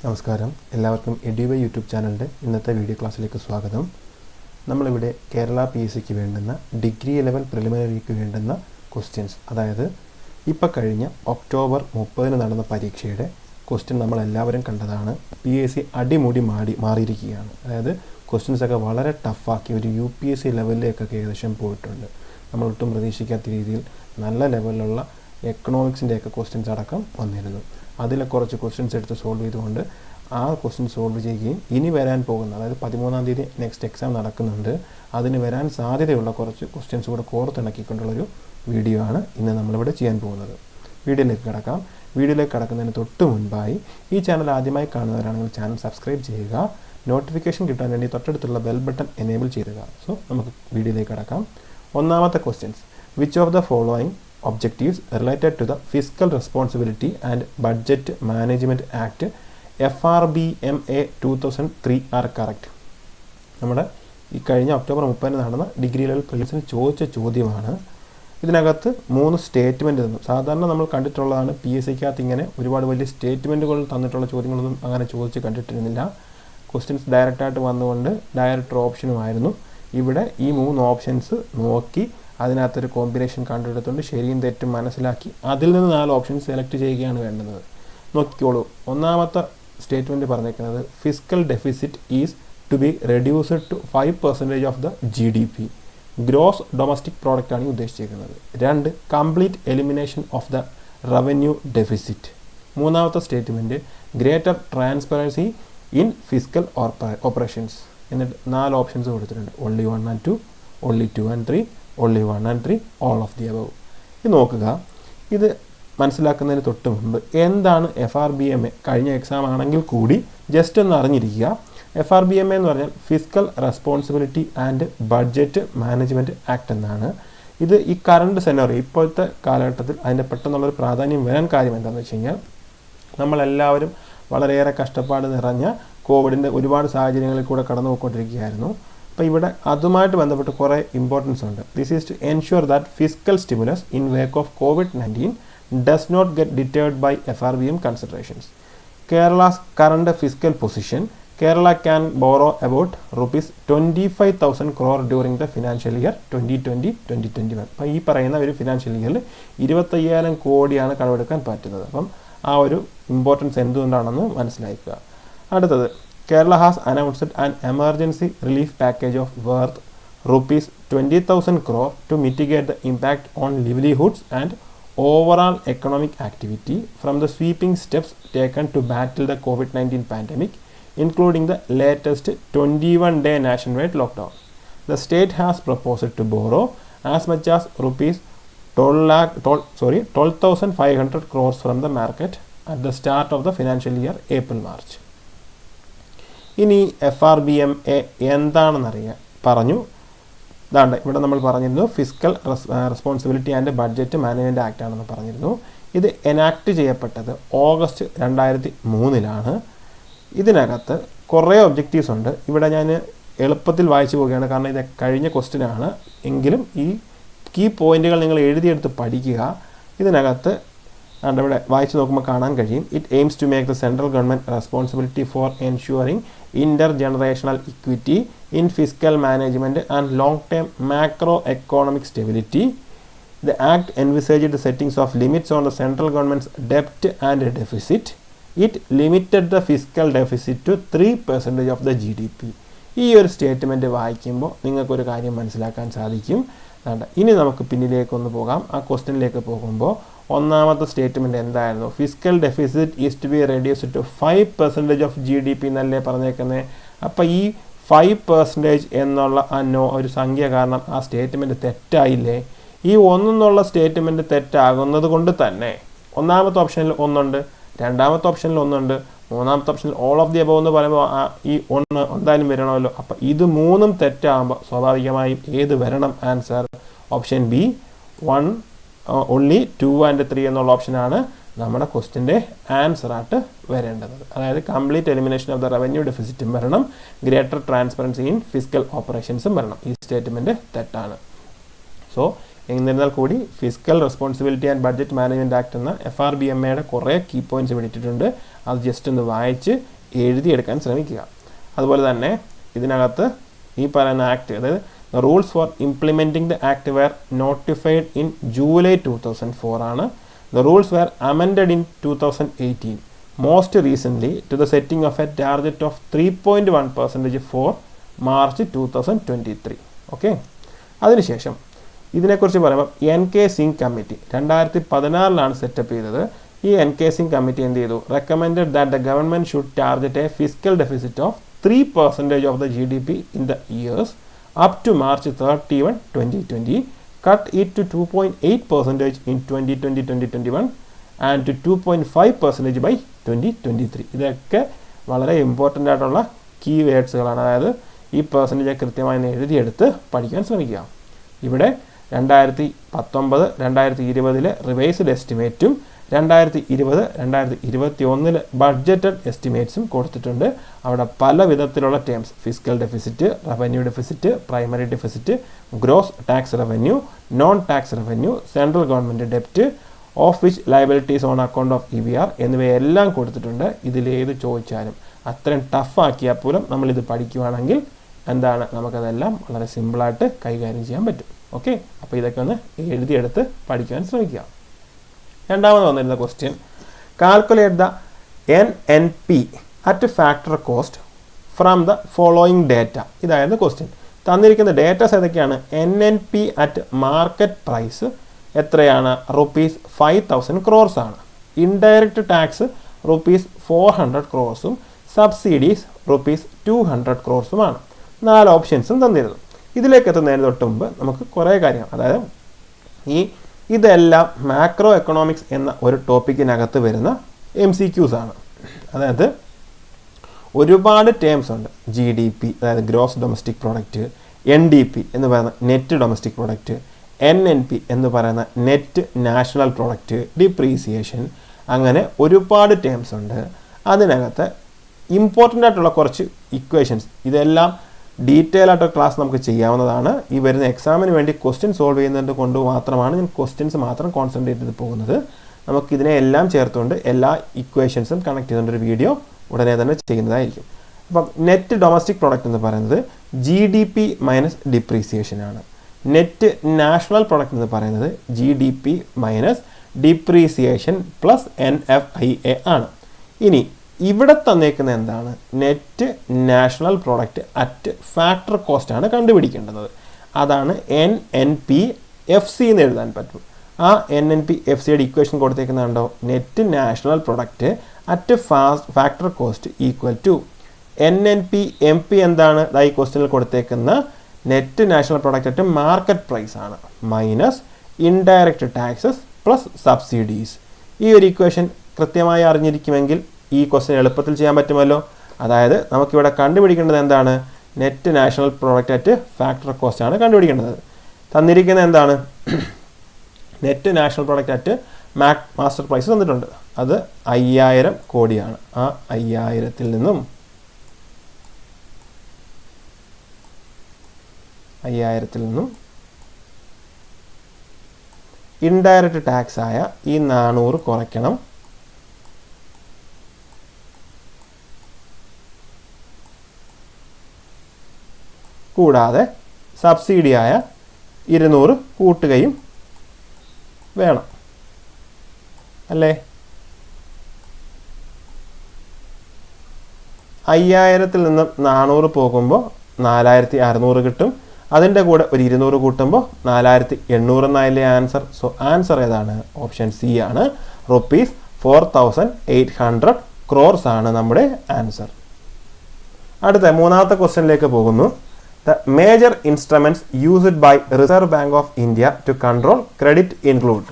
നമസ്കാരം എല്ലാവർക്കും എഡ്യൂബൈ യൂട്യൂബ് ചാനലിൻ്റെ ഇന്നത്തെ വീഡിയോ ക്ലാസ്സിലേക്ക് സ്വാഗതം. നമ്മളിവിടെ കേരള PSCക്ക് വേണ്ടുന്ന ഡിഗ്രി ലെവൽ പ്രിലിമിനറിക്ക് വേണ്ടുന്ന ക്വസ്റ്റ്യൻസ്, അതായത് ഇപ്പോൾ കഴിഞ്ഞ ഒക്ടോബർ 30 നടന്ന പരീക്ഷയുടെ ക്വസ്റ്റ്യൻ നമ്മളെല്ലാവരും കണ്ടതാണ്. PSC അടിമുടി മാറിയിരിക്കുകയാണ്. അതായത് ക്വസ്റ്റ്യൻസൊക്കെ വളരെ ടഫാക്കി ഒരു UPSC ലെവലിലേക്കൊക്കെ ഏകദേശം പോയിട്ടുണ്ട്. നമ്മളൊട്ടും പ്രതീക്ഷിക്കാത്ത രീതിയിൽ നല്ല ലെവലിലുള്ള എക്കണോമിക്സിൻ്റെയൊക്കെ ക്വസ്റ്റ്യൻസ് അടക്കം വന്നിരുന്നു. അതിലെ കുറച്ച് ക്വസ്റ്റ്യൻസ് എടുത്ത് സോൾവ് ചെയ്തുകൊണ്ട് ആ ക്വസ്റ്റ്യൻ സോൾവ് ചെയ്യുകയും ഇനി വരാൻ പോകുന്ന, അതായത് 13-ാം തീയതി നെക്സ്റ്റ് എക്സാം നടക്കുന്നുണ്ട്, അതിന് വരാൻ സാധ്യതയുള്ള കുറച്ച് ക്വസ്റ്റ്യൻസ് കൂടെ കോർത്തിണക്കിക്കൊണ്ടുള്ളൊരു വീഡിയോ ആണ് ഇന്ന് നമ്മളിവിടെ ചെയ്യാൻ പോകുന്നത്. വീഡിയോയിലേക്ക് കിടക്കാം. വീഡിയോയിലേക്ക് കിടക്കുന്നതിന് തൊട്ട് മുൻപായി ഈ ചാനൽ ആദ്യമായി കാണുന്നവരാണെങ്കിൽ ചാനൽ സബ്സ്ക്രൈബ് ചെയ്യുക. നോട്ടിഫിക്കേഷൻ കിട്ടാൻ വേണ്ടി തൊട്ടടുത്തുള്ള ബെൽ ബട്ടൺ എനേബിൾ ചെയ്യുക. സോ നമുക്ക് വീഡിയോയിലേക്ക് കിടക്കാം. ഒന്നാമത്തെ questions: which of the following objectives related to the Fiscal Responsibility and Budget Management Act FRBMA 2003 are correct? നമ്മുടെ ഈ കഴിഞ്ഞ ഒക്ടോബർ 30 നടന്ന ഡിഗ്രി ലെവൽ പ്രിലിംസിന് ചോദിച്ച ചോദ്യമാണ്. ഇതിനകത്ത് 3 സ്റ്റേറ്റ്മെൻറ്റ് തന്നു. സാധാരണ നമ്മൾ കണ്ടിട്ടുള്ളതാണ് PSCക്കകത്ത് ഇങ്ങനെ ഒരുപാട് വലിയ സ്റ്റേറ്റ്മെൻറ്റുകൾ തന്നിട്ടുള്ള ചോദ്യങ്ങളൊന്നും അങ്ങനെ ചോദിച്ച് കണ്ടിട്ടിരുന്നില്ല. ക്വസ്റ്റ്യൻസ് ഡയറക്റ്റായിട്ട് വന്നുകൊണ്ട് ഡയറക്റ്റ് ഓപ്ഷനുമായിരുന്നു. ഇവിടെ ഈ 3 ഓപ്ഷൻസ് നോക്കി അതിനകത്തൊരു കോമ്പിനേഷൻ കണ്ടെടുത്തുകൊണ്ട് ശരിയും തെറ്റും മനസ്സിലാക്കി അതിൽ നിന്ന് 4 ഓപ്ഷൻസ് സെലക്ട് ചെയ്യുകയാണ് വേണ്ടുന്നത്. നോക്കിക്കോളൂ. ഒന്നാമത്തെ സ്റ്റേറ്റ്മെൻറ്റ് പറഞ്ഞേക്കുന്നത് fiscal deficit is to be reduced to 5% of the GDP. Gross domestic product ആണ് ഉദ്ദേശിച്ചിരിക്കുന്നത്. 2, complete elimination of the revenue deficit. മൂന്നാമത്തെ statement greater transparency in fiscal operations. എന്നിട്ട് 4 ഓപ്ഷൻസ് കൊടുത്തിട്ടുണ്ട്. only 1 and 2, only 2 and 3, only 1 and 3, all of the above. ഇത് നോക്കുക. ഇത് മനസ്സിലാക്കുന്നതിന് തൊട്ട് മുമ്പ് എന്താണ് FRBMA? കഴിഞ്ഞ എക്സാം ആണെങ്കിൽ കൂടി ജസ്റ്റ് ഒന്ന് അറിഞ്ഞിരിക്കുക. FRBMA എന്ന് പറഞ്ഞാൽ fiscal responsibility and budget management act എന്നാണ്. ഇത് ഈ കറണ്ട് സെനറി ഇപ്പോഴത്തെ കാലഘട്ടത്തിൽ അതിൻ്റെ പെട്ടെന്നുള്ളൊരു പ്രാധാന്യം വരാൻ കാര്യം എന്താണെന്ന് വെച്ച് കഴിഞ്ഞാൽ നമ്മളെല്ലാവരും വളരെയേറെ കഷ്ടപ്പാട് നിറഞ്ഞ കോവിഡിൻ്റെ ഒരുപാട് സാഹചര്യങ്ങളിൽ കൂടെ കടന്നു പോയിക്കൊണ്ടിരിക്കുകയായിരുന്നു. അപ്പോൾ ഇവിടെ അതുമായിട്ട് ബന്ധപ്പെട്ട് കുറേ ഇമ്പോർട്ടൻസ് ഉണ്ട്. This is to ensure that fiscal stimulus in wake of COVID-19 does not get deterred by FRBM considerations. Kerala's current fiscal position: Kerala can borrow about ₹25,000 crore during the financial year 2020-2021. അപ്പോൾ ഈ പറയുന്ന ഒരു ഫിനാൻഷ്യൽ ഇയറിൽ 25,000 കോടിയാണ് കടമെടുക്കാൻ പറ്റുന്നത്. അപ്പം ആ ഒരു ഇമ്പോർട്ടൻസ് എന്തുകൊണ്ടാണെന്ന് മനസ്സിലാക്കുക. അടുത്തത്, Kerala has announced an emergency relief package of worth ₹20,000 crore to mitigate the impact on livelihoods and overall economic activity from the sweeping steps taken to battle the COVID-19 pandemic, including the latest 21-day nationwide lockdown. The state has proposed to borrow as much as ₹12,500 crores from the market at the start of the financial year April-March. ഇനി FRBMA എന്താണെന്നറിയാൻ പറഞ്ഞു. ഇതാണ്ട് ഇവിടെ നമ്മൾ പറഞ്ഞിരുന്നു fiscal responsibility and budget management act ആണെന്ന് പറഞ്ഞിരുന്നു. ഇത് enact ചെയ്യപ്പെട്ടത് ഓഗസ്റ്റ് 2003 ഇതിനകത്ത് കുറേ ഒബ്ജക്റ്റീവ്സ് ഉണ്ട്. ഇവിടെ ഞാൻ എളുപ്പത്തിൽ വായിച്ചു പോവുകയാണ്, കാരണം ഇത് കഴിഞ്ഞ ക്വസ്റ്റ്യനാണ്. എങ്കിലും ഈ കീ പോയിന്റുകൾ നിങ്ങൾ എഴുതിയെടുത്ത് പഠിക്കുക. ഇതിനകത്ത് ഇവിടെ വായിച്ചു നോക്കുമ്പോൾ കാണാൻ കഴിയും. It aims to make the central government responsibility for ensuring intergenerational equity in fiscal management and long term macro economic stability. The act envisaged the settings of limits on the central government's ഡെപ്റ്റ് and deficit. It limited the fiscal deficit to 3% of the GDP. ഈ ഒരു statement വായിക്കുമ്പോൾ നിങ്ങൾക്കൊരു കാര്യം മനസ്സിലാക്കാൻ സാധിക്കും. ഇനി നമുക്ക് പിന്നിലേക്കൊന്ന് പോകാം. ആ ക്വസ്റ്റ്യനിലേക്ക് പോകുമ്പോൾ ഒന്നാമത്തെ സ്റ്റേറ്റ്മെൻറ്റ് എന്തായിരുന്നു? Fiscal deficit is to be reduced to 5% of GDP എന്നല്ലേ പറഞ്ഞേക്കുന്നത്. അപ്പോൾ ഈ 5% എന്നുള്ള ഒരു സംഖ്യ കാരണം ആ സ്റ്റേറ്റ്മെൻറ്റ് തെറ്റായില്ലേ? ഈ 1 എന്നുള്ള സ്റ്റേറ്റ്മെൻറ്റ് തെറ്റാകുന്നത് കൊണ്ട് തന്നെ ഒന്നാമത്തെ ഓപ്ഷനിൽ 1 ഉണ്ട്, രണ്ടാമത്തെ ഓപ്ഷനിൽ 1 ഉണ്ട്, മൂന്നാമത്തെ ഓപ്ഷനിൽ ഓൾ ഓഫ് ദി അബവ് എന്ന് പറയുമ്പോൾ ഈ 1 എന്തായാലും വരണമല്ലോ. അപ്പോൾ ഇത് 3ഉം തെറ്റാകുമ്പോൾ സ്വാഭാവികമായും ഏത് വരണം? Answer option B 1, only 2 and 3 എന്നുള്ള ഓപ്ഷനാണ് നമ്മുടെ ക്വസ്റ്റ്യൻ്റെ ആൻസറായിട്ട് വരേണ്ടത്. അതായത് complete elimination of the revenue ഡെഫിസിറ്റും വരണം, ഗ്രേറ്റർ ട്രാൻസ്പെറൻസി ഇൻ ഫിസ്ക്കൽ ഓപ്പറേഷൻസും വരണം. ഈ സ്റ്റേറ്റ്മെൻറ്റ് തെറ്റാണ്. സോ എന്നിരുന്നാൽ കൂടി physical responsibility and budget management act എന്ന FRBMAയുടെ കുറേ കീ പോയിൻറ്റ്സ് ഇവിടെ ഇട്ടിട്ടുണ്ട്. അത് ജസ്റ്റ് ഒന്ന് വായിച്ച് എഴുതിയെടുക്കാൻ ശ്രമിക്കുക. അതുപോലെ തന്നെ ഇതിനകത്ത് ഈ പറയുന്ന ആക്ട്, അതായത് the rules for implementing the act were notified in July 2004 ആണ്. The rules were amended in 2018, most recently to the setting of a target of 3.1% for March 2023. Okay, അതിനുശേഷം ഇതിനെക്കുറിച്ച് പറയുമ്പോൾ NK Singh കമ്മിറ്റി 2016 സെറ്റപ്പ് ചെയ്തത്. ഈ NK Singh committee എന്ത് ചെയ്തു? Recommended that the government should target A physical deficit of 3% of the GDP in the years up to March 31, 2020, cut it to 2.8% in 2020-2021 and to 2.5% by 2023. ഇതൊക്കെ വളരെ important ആയിട്ടുള്ള key വേർഡ്സുകളാണ്. അതായത് ഈ percentage കൃത്യമായി എഴുതിയെടുത്ത് പഠിക്കാൻ ശ്രമിക്കുക. ഇവിടെ 2019-2020 റിവൈസ്ഡ് എസ്റ്റിമേറ്റും 2020-2021 ബഡ്ജറ്റഡ് എസ്റ്റിമേറ്റ്സും കൊടുത്തിട്ടുണ്ട്. അവിടെ പല വിധത്തിലുള്ള terms, physical deficit, revenue deficit, primary deficit, gross tax revenue, non tax revenue, central government ഡെപ്റ്റ്, of which liabilities on account of EBR എന്നിവയെല്ലാം കൊടുത്തിട്ടുണ്ട്. ഇതിലേത് ചോദിച്ചാലും അത്രയും ടഫാക്കിയാൽ പോലും നമ്മളിത് പഠിക്കുകയാണെങ്കിൽ എന്താണ്, നമുക്കതെല്ലാം വളരെ സിമ്പിളായിട്ട് കൈകാര്യം ചെയ്യാൻ പറ്റും. ഓക്കെ, അപ്പോൾ ഇതൊക്കെ ഒന്ന് എഴുതിയെടുത്ത് പഠിക്കാൻ ശ്രമിക്കുക. രണ്ടാമത് വന്നിരുന്ന question, calculate the NNP at factor cost from the following data. ഇതായിരുന്നു ക്വസ്റ്റ്യൻ. തന്നിരിക്കുന്ന ഡേറ്റാസ് ഏതൊക്കെയാണ്? NNP അറ്റ് മാർക്കറ്റ് പ്രൈസ് എത്രയാണ്? ₹5,000 crores ആണ്. Indirect tax ₹400 crores, subsidies ₹200 crores. 4 ഓപ്ഷൻസും തന്നിരുന്നു. ഇതിലേക്ക് എത്തുന്നതിന് തൊട്ട് മുമ്പ് നമുക്ക് കുറേ കാര്യങ്ങൾ, അതായത് ഇതെല്ലാം മാക്രോ എക്കണോമിക്സ് എന്ന ഒരു ടോപ്പിക്കിനകത്ത് വരുന്ന MCQs ആണ്. അതായത് ഒരുപാട് ടേംസ് ഉണ്ട്. GDP, അതായത് ഗ്രോസ് ഡൊമസ്റ്റിക് പ്രോഡക്റ്റ്, NDP എന്ന് പറയുന്ന നെറ്റ് ഡൊമസ്റ്റിക് പ്രോഡക്റ്റ്, NNP എന്ന് പറയുന്ന നെറ്റ് നാഷണൽ പ്രോഡക്റ്റ്, ഡിപ്രീസിയേഷൻ, അങ്ങനെ ഒരുപാട് ടേംസ് ഉണ്ട്. അതിനകത്ത് ഇമ്പോർട്ടൻ്റ് ആയിട്ടുള്ള കുറച്ച് ഇക്വേഷൻസ്, ഇതെല്ലാം ഡീറ്റെയിൽ ആയിട്ട് ക്ലാസ് നമുക്ക് ചെയ്യാവുന്നതാണ്. ഈ വരുന്ന എക്സാമിന് വേണ്ടി ക്വസ്റ്റ്യൻ സോൾവ് ചെയ്യുന്നത് കൊണ്ട് മാത്രമാണ് ഞാൻ ക്വസ്റ്റ്യൻസ് മാത്രം കോൺസെൻട്രേറ്റ് ചെയ്ത് പോകുന്നത്. നമുക്കിതിനെ എല്ലാം ചേർത്തുകൊണ്ട് എല്ലാ ഇക്വേഷൻസും കണക്ട് ചെയ്തുകൊണ്ടൊരു വീഡിയോ ഉടനെ തന്നെ ചെയ്യുന്നതായിരിക്കും. അപ്പം നെറ്റ് ഡൊമസ്റ്റിക് പ്രോഡക്റ്റ് എന്ന് പറയുന്നത് GDP മൈനസ് ഡിപ്രീസിയേഷൻ ആണ്. നെറ്റ് നാഷണൽ പ്രോഡക്റ്റ് എന്ന് പറയുന്നത് GDP minus depreciation plus NFIA ആണ്. ഇനി ഇവിടെ തന്നേക്കുന്ന എന്താണ്? Net national product at factor cost ആണ് കണ്ടുപിടിക്കേണ്ടത്. അതാണ് NNPFC എന്ന് എഴുതാൻ പറ്റും. ആ NNPFCയുടെ ഇക്വേഷൻ കൊടുത്തേക്കുന്നുണ്ടോ? Net national product at factor cost equal to NNPMP എന്താണ്? ഈ ക്വസ്റ്റ്യനിൽ കൊടുത്തേക്കുന്ന net national product at market price ആണ്, minus indirect taxes plus subsidies. ഈ ഒരു ഇക്വേഷൻ കൃത്യമായി അറിഞ്ഞിരിക്കുമെങ്കിൽ ഈ ക്വസ്റ്റ്യൻ എളുപ്പത്തിൽ ചെയ്യാൻ പറ്റുമല്ലോ. അതായത് നമുക്കിവിടെ കണ്ടുപിടിക്കേണ്ടത് എന്താണ്? Net national product at factor cost ആണ് കണ്ടുപിടിക്കേണ്ടത്. തന്നിരിക്കുന്നത് എന്താണ്? Net national product at master price തന്നിട്ടുണ്ട്. അത് 5000 കോടിയാണ്. ആ 5000-ൽ നിന്നും ഇൻഡയറക്റ്റ് ടാക്സ് ആയ ഈ 400 കുറയ്ക്കണം. കൂടാതെ സബ്സിഡിയായ 200 കൂട്ടുകയും വേണം അല്ലേ? 5000-ൽ നിന്നും 400 പോകുമ്പോൾ 4600 കിട്ടും. അതിൻ്റെ കൂടെ ഒരു 200 കൂട്ടുമ്പോൾ 4800 എന്നായില്ലേ ആൻസർ. സോ ആൻസർ ഏതാണ്? ഓപ്ഷൻ സി ആണ്. ₹4,800 crores ആണ് നമ്മുടെ ആൻസർ. അടുത്ത മൂന്നാമത്തെ ക്വസ്റ്റ്യനിലേക്ക് പോകുന്നു. The major instruments used by Reserve Bank of India to control credit include.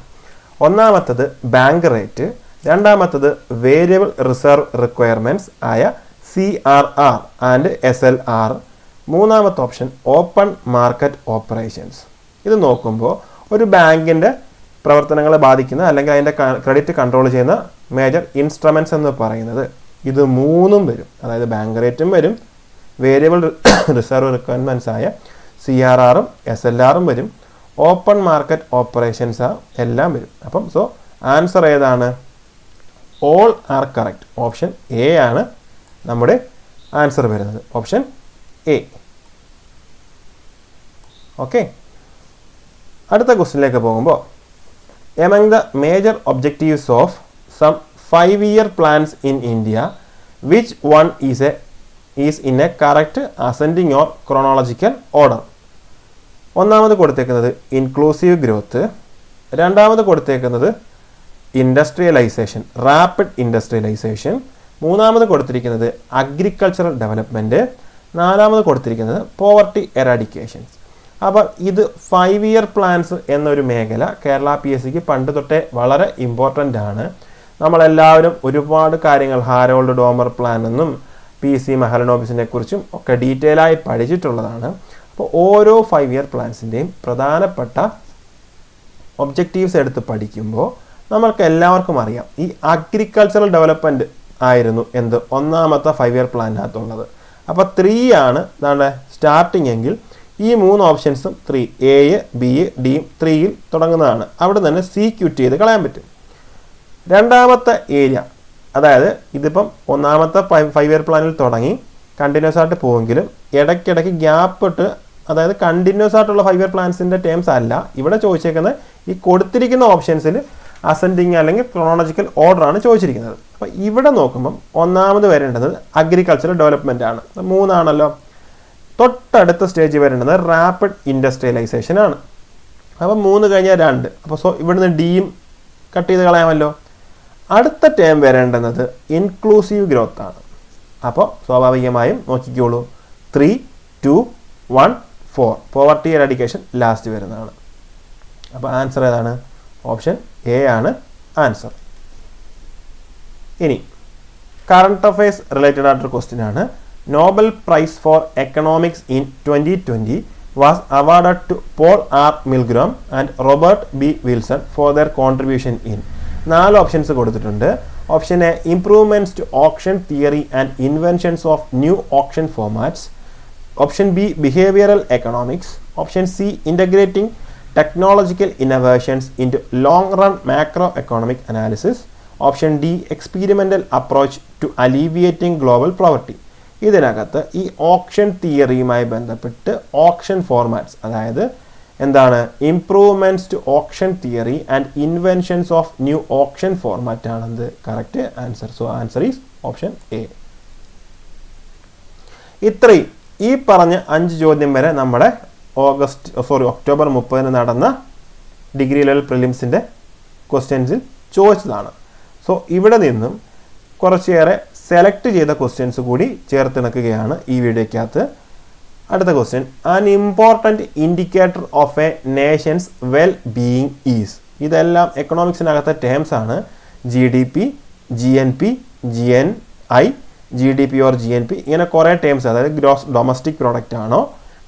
ഒന്നാമത്തത് ബാങ്ക് റേറ്റ്, രണ്ടാമത്തത് വേരിയബിൾ റിസർവ് റിക്വയർമെൻറ്റ്സ് ആയ CRR ആൻഡ് SLR, മൂന്നാമത്തെ ഓപ്ഷൻ ഓപ്പൺ മാർക്കറ്റ് ഓപ്പറേഷൻസ്. ഇത് നോക്കുമ്പോൾ ഒരു ബാങ്കിൻ്റെ പ്രവർത്തനങ്ങളെ ബാധിക്കുന്ന അല്ലെങ്കിൽ അതിൻ്റെ ക്രെഡിറ്റ് കൺട്രോൾ ചെയ്യുന്ന മേജർ ഇൻസ്ട്രുമെൻറ്റ്സ് എന്ന് പറയുന്നത് ഇത് മൂന്നും വരും. അതായത് ബാങ്ക് റേറ്റും വരും, വേരിയബിൾ റിസർവ് റിക്വയർമെൻറ്റ്സ് ആയ CRRഉം SLRഉം വരും, ഓപ്പൺ മാർക്കറ്റ് ഓപ്പറേഷൻസ് എല്ലാം വരും. അപ്പം സോ ആൻസർ ഏതാണ്? All are correct. Option A ആണ് നമ്മുടെ ആൻസർ വരുന്നത്. Option A. ഓക്കെ, അടുത്ത ക്വസ്റ്റ്യനിലേക്ക് പോകുമ്പോൾ among the major objectives of some 5-year plans in India, which one is in a correct ascending or chronological order? ഒന്നാമത് കൊടുത്തേക്കുന്നത് inclusive growth, രണ്ടാമത് കൊടുത്തേക്കുന്നത് ഇൻഡസ്ട്രിയലൈസേഷൻ, റാപ്പിഡ് ഇൻഡസ്ട്രിയലൈസേഷൻ, മൂന്നാമത് കൊടുത്തിരിക്കുന്നത് അഗ്രികൾച്ചറൽ ഡെവലപ്മെൻറ്റ്, നാലാമത് കൊടുത്തിരിക്കുന്നത് പോവർട്ടി എറാഡിക്കേഷൻസ്. അപ്പോൾ ഇത് 5-year പ്ലാൻസ് എന്നൊരു മേഖല കേരള PSCക്ക് പണ്ട് തൊട്ടേ വളരെ ഇമ്പോർട്ടൻ്റ് ആണ്. നമ്മളെല്ലാവരും ഒരുപാട് കാര്യങ്ങൾ ഹാരോൾഡ് ഡോമർ പ്ലാൻ എന്നും PC മെഹലനോബിസിനെ കുറിച്ചും ഒക്കെ ഡീറ്റെയിൽ ആയി പഠിച്ചിട്ടുള്ളതാണ്. അപ്പോൾ ഓരോ 5-year പ്ലാൻസിൻ്റെയും പ്രധാനപ്പെട്ട ഒബ്ജക്റ്റീവ്സ് എടുത്ത് പഠിക്കുമ്പോൾ നമ്മൾക്ക് എല്ലാവർക്കും അറിയാം ഈ അഗ്രികൾച്ചറൽ ഡെവലപ്മെൻറ്റ് ആയിരുന്നു എന്ത് ഒന്നാമത്തെ 5-year പ്ലാനിനകത്തുള്ളത്. അപ്പോൾ 3 ആണ് നമ്മുടെ സ്റ്റാർട്ടിങ് എങ്കിൽ ഈ 3 ഓപ്ഷൻസും 3 A, B, D 3യിൽ തുടങ്ങുന്നതാണ്. അവിടെ തന്നെ C ക്യൂറ്റ് ചെയ്ത് കളയാൻ പറ്റും. രണ്ടാമത്തെ ഏരിയ, അതായത് ഇതിപ്പം ഒന്നാമത്തെ 5-year പ്ലാനിൽ തുടങ്ങി കണ്ടിന്യൂസ് ആയിട്ട് പോവെങ്കിലും ഇടയ്ക്കിടയ്ക്ക് ഗ്യാപ്പ് ഇട്ട്, അതായത് കണ്ടിന്യൂസ് ആയിട്ടുള്ള 5-year പ്ലാൻസിൻ്റെ ടേംസ് അല്ല ഇവിടെ ചോദിച്ചേക്കുന്നത്. ഈ കൊടുത്തിരിക്കുന്ന ഓപ്ഷൻസിൽ അസെൻഡിങ് അല്ലെങ്കിൽ ക്രോണോളജിക്കൽ ഓർഡർ ആണ് ചോദിച്ചിരിക്കുന്നത്. അപ്പോൾ ഇവിടെ നോക്കുമ്പം ഒന്നാമത് വരേണ്ടത് അഗ്രികൾച്ചറൽ ഡെവലപ്മെൻ്റ് ആണ്. 3 ആണല്ലോ. തൊട്ടടുത്ത സ്റ്റേജ് വരേണ്ടത് റാപ്പിഡ് ഇൻഡസ്ട്രിയലൈസേഷൻ ആണ്. അപ്പോൾ 3 കഴിഞ്ഞാൽ 2. അപ്പോൾ സോ ഇവിടുന്ന് ഡിയും കട്ട് ചെയ്ത് കളയാമല്ലോ. അടുത്ത ടേം വരേണ്ടുന്നത് ഇൻക്ലൂസീവ് ഗ്രോത്ത് ആണ്. അപ്പോൾ സ്വാഭാവികമായും നോക്കിക്കോളൂ 3, 2, 1, 4 പോവർട്ടി എറാഡിക്കേഷൻ ലാസ്റ്റ് വരുന്നതാണ്. അപ്പോൾ ആൻസർ ഏതാണ്? ഓപ്ഷൻ എ ആണ് ആൻസർ. ഇനി കറണ്ട് അഫയേഴ്സ് റിലേറ്റഡ് ആയിട്ടൊരു ക്വസ്റ്റ്യൻ ആണ്. Nobel Price for Economics in 2020 was awarded to Paul R.Milgrom and Robert B.Wilson for their contribution in. 4 options കൊടുത്തിട്ടുണ്ട്. Option A improvements to option theory and inventions of new option formats. Option B behavioural economics. Option C integrating technological innovations in to long run macro economic analysis. Option D experimental approach to alleviating global poverty. ഇതിനകത്ത് ഈ option തിയറിയുമായി ബന്ധപ്പെട്ട് option formats, അതായത് എന്താണ് improvements to option theory and inventions of new option format ആണെന്ത് correct answer. So answer is option A. ഇത്രയും ഈ പറഞ്ഞ 5 ചോദ്യം വരെ നമ്മുടെ ഒക്ടോബർ 30 നടന്ന ഡിഗ്രി ലെവൽ പ്രിലിംസിൻ്റെ ക്വസ്റ്റ്യൻസിൽ ചോദിച്ചതാണ്. സോ ഇവിടെ നിന്നും കുറച്ചേറെ സെലക്ട് ചെയ്ത ക്വസ്റ്റ്യൻസ് കൂടി ചേർത്തിണക്കുകയാണ് ഈ വീഡിയോയ്ക്കകത്ത്. അടുത്ത question, an important indicator of a nation's well being is. ഇതെല്ലാം എക്കണോമിക്സിനകത്തെ ടേംസ് ആണ്. GDP, GNP, GNI, GDP or GNP, ഇങ്ങനെ കുറേ ടേംസ്. അതായത് ഗ്രോസ് ഡൊമസ്റ്റിക് പ്രോഡക്റ്റ് ആണോ,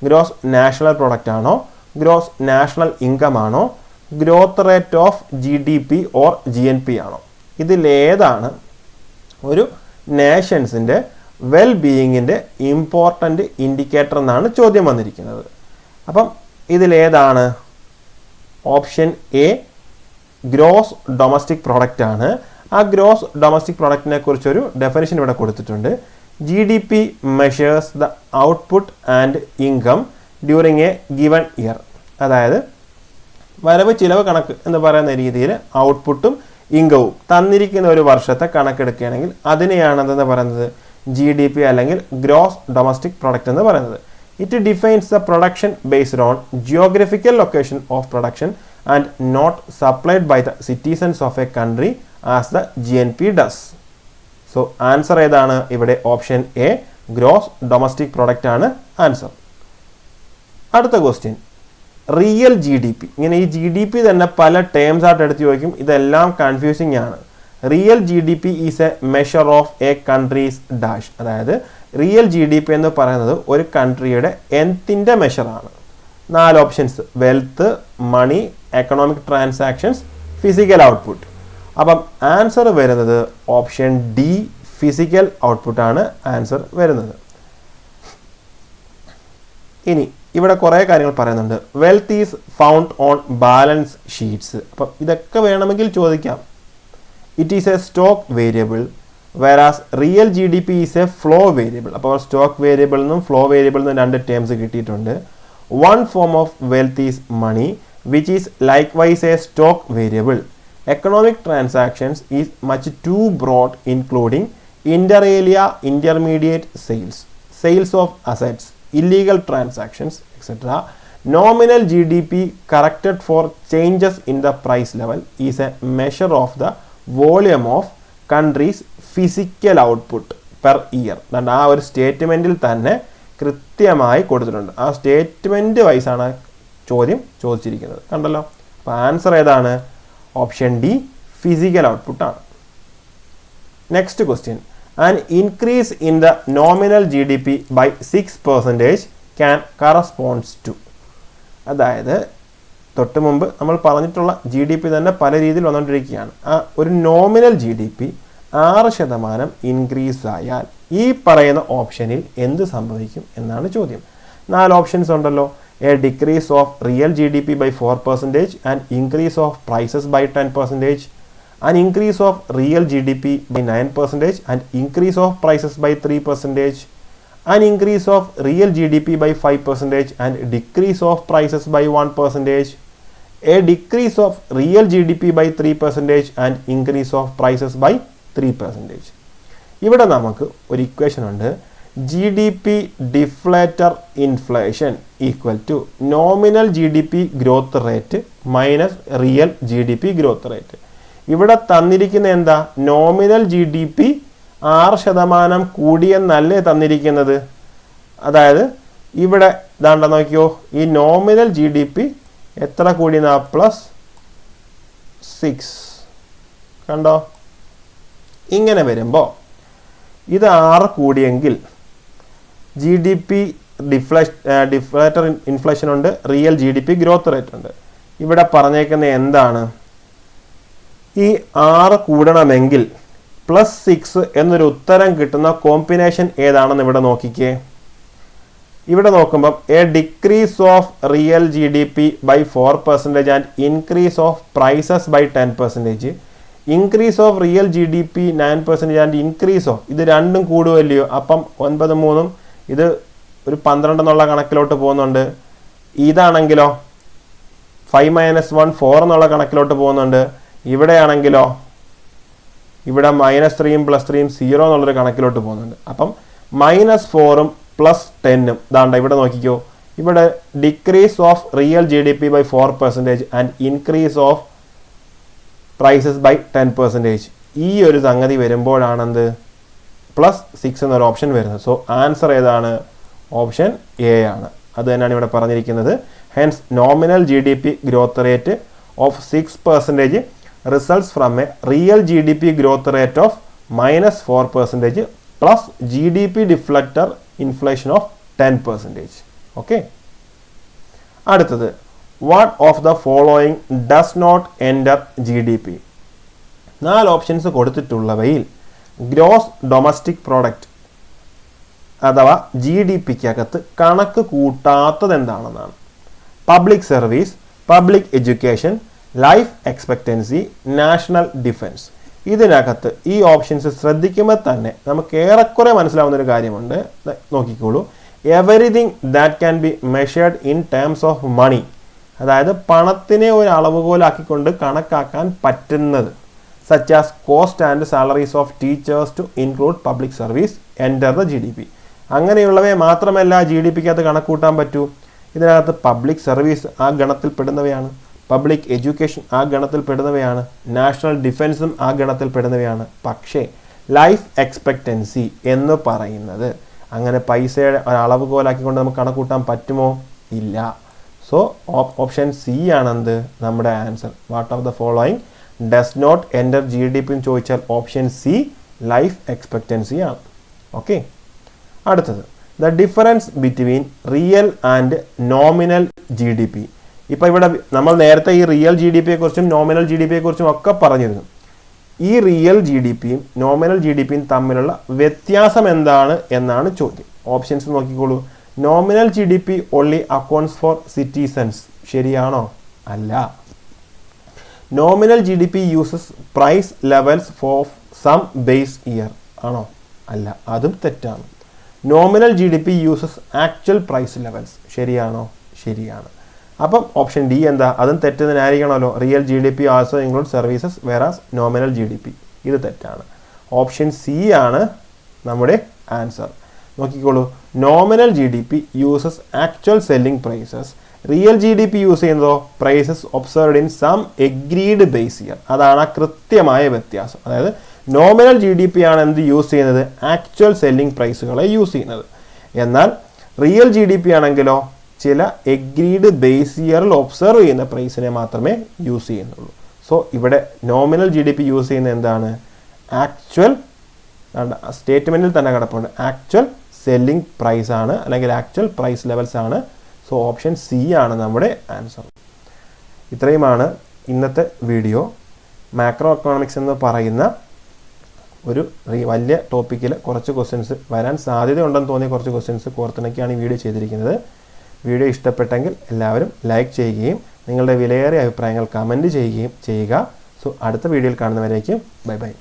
ഗ്രോസ് നാഷണൽ പ്രോഡക്റ്റ് ആണോ, ഗ്രോസ് നാഷണൽ ഇൻകം ആണോ, growth rate of GDP or GNP ആണോ, ഇതിലേതാണ് ഒരു നേഷൻസിൻ്റെ വെൽ ബീയിങ്ങിൻ്റെ ഇമ്പോർട്ടൻ്റ് ഇൻഡിക്കേറ്റർ എന്നാണ് ചോദ്യം വന്നിരിക്കുന്നത്. അപ്പം ഇതിലേതാണ്? Option A gross domestic product ആണ്. ആ ഗ്രോസ് ഡൊമസ്റ്റിക് പ്രോഡക്റ്റിനെ കുറിച്ചൊരു ഡെഫിനിഷൻ ഇവിടെ കൊടുത്തിട്ടുണ്ട്. GDP measures the output and income during A given year. അതായത് വരവ് ചിലവ് കണക്ക് എന്ന് പറയുന്ന രീതിയിൽ ഔട്ട്പുട്ടും ഇൻകവും തന്നിരിക്കുന്ന ഒരു വർഷത്തെ കണക്കെടുക്കുകയാണെങ്കിൽ അതിനെയാണ് എന്തെന്ന് പറയുന്നത് GDP അല്ലെങ്കിൽ ഗ്രോസ് ഡൊമസ്റ്റിക് പ്രോഡക്റ്റ് എന്ന് പറയുന്നത്. It defines the production based on geographical location of production and not supplied by the citizens of a country as the GNP does. So answer ഏതാണ് ഇവിടെ? Option A gross domestic product ആണ് answer. അടുത്ത question, real GDP. ഇങ്ങനെ ഈ GDP തന്നെ പല terms ആയിട്ട് എടുത്ത് ചോദിക്കും. ഇതെല്ലാം കൺഫ്യൂസിങ് ആണ്. Real GDP is A measure of A countries dash. അതായത് റിയൽ GDP എന്ന് പറയുന്നത് ഒരു കൺട്രിയുടെ എന്തിൻ്റെ മെഷറാണ്. 4 ഓപ്ഷൻസ്: വെൽത്ത്, മണി, എക്കണോമിക് ട്രാൻസാക്ഷൻസ്, ഫിസിക്കൽ ഔട്ട്പുട്ട്. അപ്പം ആൻസർ വരുന്നത് ഓപ്ഷൻ ഡി ഫിസിക്കൽ ഔട്ട്പുട്ടാണ് ആൻസർ വരുന്നത്. ഇനി ഇവിടെ കുറേ കാര്യങ്ങൾ പറയുന്നുണ്ട്. Wealth is found on balance sheets. അപ്പം ഇതൊക്കെ വേണമെങ്കിൽ ചോദിക്കാം. It is A stock variable വെറാസ് real GDP is A flow variable. അപ്പോൾ സ്റ്റോക്ക് വേരിയബിൾ നിന്നും ഫ്ലോ വേരിയബിൾ നിന്നും രണ്ട് ടേംസ് കിട്ടിയിട്ടുണ്ട്. One form of wealth is money which is likewise a stock variable. Economic transactions is much too broad including inter alia, intermediate sales, sales of assets, illegal transactions, etc. Nominal GDP corrected for changes in the price level is a measure of the volume of country's physical output per year. ആ ഒരു സ്റ്റേറ്റ്മെൻറ്റിൽ തന്നെ കൃത്യമായി കൊടുത്തിട്ടുണ്ട്. ആ statement വൈസാണ് ചോദ്യം ചോദിച്ചിരിക്കുന്നത്. കണ്ടല്ലോ. അപ്പോൾ ആൻസർ ഏതാണ്? ഓപ്ഷൻ ഡി, ഫിസിക്കൽ ഔട്ട്പുട്ടാണ്. Next question. An increase in the nominal GDP by 6% can corresponds to. അതായത് തൊട്ട് മുമ്പ് നമ്മൾ പറഞ്ഞിട്ടുള്ള GDP തന്നെ പല രീതിയിൽ വന്നുകൊണ്ടിരിക്കുകയാണ്. ആ ഒരു നോമിനൽ GDP 6% ഇൻക്രീസ് ആയാൽ ഈ പറയുന്ന ഓപ്ഷനിൽ എന്ത് സംഭവിക്കും എന്നാണ് ചോദ്യം. 4 ഓപ്ഷൻസ് ഉണ്ടല്ലോ. A decrease of real GDP by 4% and increase of prices by 10%. An increase of real GDP by 9% and increase of prices by 3%. An increase of real GDP by 5% and decrease of prices by 1%. A decrease of real GDP by 3% and increase of prices by 3%. ഇവിടെ നമുക്ക് ഒരു equation ഉണ്ട്. GDP deflator inflation equal to nominal GDP growth rate minus real GDP growth rate. ഇവിടെ തന്നിരിക്കുന്ന എന്താ? Nominal GDP 6% കൂടിയെന്നല്ലേ തന്നിരിക്കുന്നത്. അതായത് ഇവിടെ ഇതാണ്ട നോക്കിയോ, ഈ നോമിനൽ GDP എത്ര കൂടിയെന്നാ? +6. കണ്ടോ? ഇങ്ങനെ വരുമ്പോൾ ഇത് 6 കൂടിയെങ്കിൽ GDP ഡിഫ്ലേറ്റർ ഇൻഫ്ലേഷൻ ഉണ്ട്, റിയൽ GDP ഗ്രോത്ത് റേറ്റ് ഉണ്ട്. ഇവിടെ പറഞ്ഞേക്കുന്ന എന്താണ്? ഈ 6 കൂടണമെങ്കിൽ +6 എന്നൊരു ഉത്തരം കിട്ടുന്ന കോമ്പിനേഷൻ ഏതാണെന്ന് ഇവിടെ നോക്കിക്കേ. ഇവിടെ നോക്കുമ്പം a decrease of real GDP by 4% and increase of prices by 10%. Increase of real GDP 9% and increase of ഇത് രണ്ടും കൂടുമല്ലയോ. അപ്പം 9 3 ഇത് ഒരു 12 എന്നുള്ള കണക്കിലോട്ട് പോകുന്നുണ്ട്. ഇതാണെങ്കിലോ 5 - 1 4 എന്നുള്ള കണക്കിലോട്ട് പോകുന്നുണ്ട്. ഇവിടെയാണെങ്കിലോ ഇവിടെ -3 +3 0 എന്നുള്ളൊരു കണക്കിലോട്ട് പോകുന്നുണ്ട്. അപ്പം -4 +10 ദാണ്ട ഇവിടെ നോക്കിക്കോ. ഇവിടെ decrease of real GDP by 4% and increase of prices by 10%. ഈ ഒരു സംഗതി വരുമ്പോഴാണെന്ത് +6 എന്നൊരു ഓപ്ഷൻ വരുന്നത്. സോ ആൻസർ ഏതാണ്? ഓപ്ഷൻ എ ആണ്. അത് തന്നെയാണ് ഇവിടെ പറഞ്ഞിരിക്കുന്നത്. Hence nominal GDP growth rate of 6% results from a real GDP growth rate of -4% plus GDP deflator inflation of 10%. Okay. അടുത്തത്, what of the following does not enter GDP? 4 options കൊടുത്തിട്ടുള്ളവയിൽ gross domestic product അഥവാ GDPക്കകത്ത് കണക്ക് കൂട്ടാത്തത് എന്താണെന്നാണ്. Public service, public education, life expectancy, national defence. ഇതിനകത്ത് ഈ options ശ്രദ്ധിക്കുമ്പോൾ തന്നെ നമുക്ക് ഏറെക്കുറെ മനസ്സിലാവുന്നൊരു കാര്യമുണ്ട്. നോക്കിക്കോളൂ. Everything that can be measured in terms of money, അതായത് പണത്തിനെ ഒരു അളവുകോലാക്കിക്കൊണ്ട് കണക്കാക്കാൻ പറ്റുന്നത്, such as cost and salaries of teachers to include public service enter the GDP. അങ്ങനെയുള്ളവയെ മാത്രമല്ല GDPക്കകത്ത് കണക്കൂട്ടാൻ പറ്റൂ. ഇതിനകത്ത് പബ്ലിക് സർവീസ് ആ ഗണത്തിൽ പെടുന്നവയാണ്, പബ്ലിക് എഡ്യൂക്കേഷൻ ആ ഗണത്തിൽ പെടുന്നവയാണ്, നാഷണൽ ഡിഫൻസും ആ ഗണത്തിൽ പെടുന്നവയാണ്. പക്ഷേ ലൈഫ് എക്സ്പെക്റ്റൻസി എന്ന് പറയുന്നത് അങ്ങനെ പൈസയുടെ ഒരളവുകോലാക്കിക്കൊണ്ട് നമുക്ക് കണക്കൂട്ടാൻ പറ്റുമോ? ഇല്ല. സോ ഓപ്ഷൻ സി ആണെന്ത് നമ്മുടെ answer. What of the following does not enter GDP എന്ന് ചോദിച്ചാൽ ഓപ്ഷൻ സി ലൈഫ് എക്സ്പെക്റ്റൻസി ആണ്. ഓക്കെ. അടുത്തത്, the difference between real and nominal GDP. ഇപ്പോൾ ഇവിടെ നമ്മൾ നേരത്തെ ഈ റിയൽ GDPയെക്കുറിച്ചും നോമിനൽ GDPയെക്കുറിച്ചും ഒക്കെ പറഞ്ഞിരുന്നു. ഈ റിയൽ GDPയും നോമിനൽ GDPയും തമ്മിലുള്ള വ്യത്യാസം എന്താണ് എന്നാണ് ചോദ്യം. ഓപ്ഷൻസ് നോക്കിക്കോളൂ. Nominal G D P only accounts for citizens ശരിയാണോ? അല്ല. Nominal G D P uses price levels for some base year ആണോ? അല്ല, അതും തെറ്റാണ്. Nominal G D P uses actual price levels ശരിയാണോ? ശരിയാണ്. അപ്പം ഓപ്ഷൻ ഡി എന്താ? അതും തെറ്റുന്നതിനായിരിക്കണമല്ലോ. Real G D P also include services whereas nominal G D P. ഇത് തെറ്റാണ്. ഓപ്ഷൻ സി ആണ് നമ്മുടെ ആൻസർ. നോക്കിക്കോളൂ, nominal G D P uses actual selling prices. Real G D P use ചെയ്യുന്നതോ prices observed in some agreed base year. അതാണ് ആ കൃത്യമായ വ്യത്യാസം. അതായത് നോമിനൽ ജി ഡി പി ആണ് എന്ത് യൂസ് ചെയ്യുന്നത്? ആക്ച്വൽ സെല്ലിംഗ് പ്രൈസുകളെ യൂസ് ചെയ്യുന്നത്. എന്നാൽ റിയൽ ജി ഡി പി ആണെങ്കിലോ ചില എഗ്രീഡ് ബേസ് ഇയറിൽ ഒബ്സർവ് ചെയ്യുന്ന പ്രൈസിനെ മാത്രമേ യൂസ് ചെയ്യുന്നുള്ളൂ. സോ ഇവിടെ nominal G D P use ചെയ്യുന്നത് എന്താണ്? ആക്ച്വൽ സ്റ്റേറ്റ്മെൻറ്റിൽ തന്നെ കിടപ്പുണ്ട്. ആക്ച്വൽ സെല്ലിംഗ് പ്രൈസ് ആണ്, അല്ലെങ്കിൽ ആക്ച്വൽ പ്രൈസ് ലെവൽസ് ആണ്. സോ ഓപ്ഷൻ സി ആണ് നമ്മുടെ ആൻസർ. ഇത്രയുമാണ് ഇന്നത്തെ വീഡിയോ. മാക്രോ എക്കണോമിക്സ് എന്ന് പറയുന്ന ഒരു വലിയ ടോപ്പിക്കിൽ കുറച്ച് ക്വസ്റ്റ്യൻസ് വരാൻ സാധ്യതയുണ്ടെന്ന് തോന്നിയ കുറച്ച് ക്വസ്റ്റ്യൻസ് കോർത്തിണക്കിയാണ് ഈ വീഡിയോ ചെയ്തിരിക്കുന്നത്. വീഡിയോ ഇഷ്ടപ്പെട്ടെങ്കിൽ എല്ലാവരും ലൈക്ക് ചെയ്യുകയും നിങ്ങളുടെ വിലയേറിയ അഭിപ്രായങ്ങൾ കമൻറ്റ് ചെയ്യുകയും ചെയ്യുക. സോ അടുത്ത വീഡിയോയിൽ കാണുന്നവരേക്കും ബൈ ബൈ.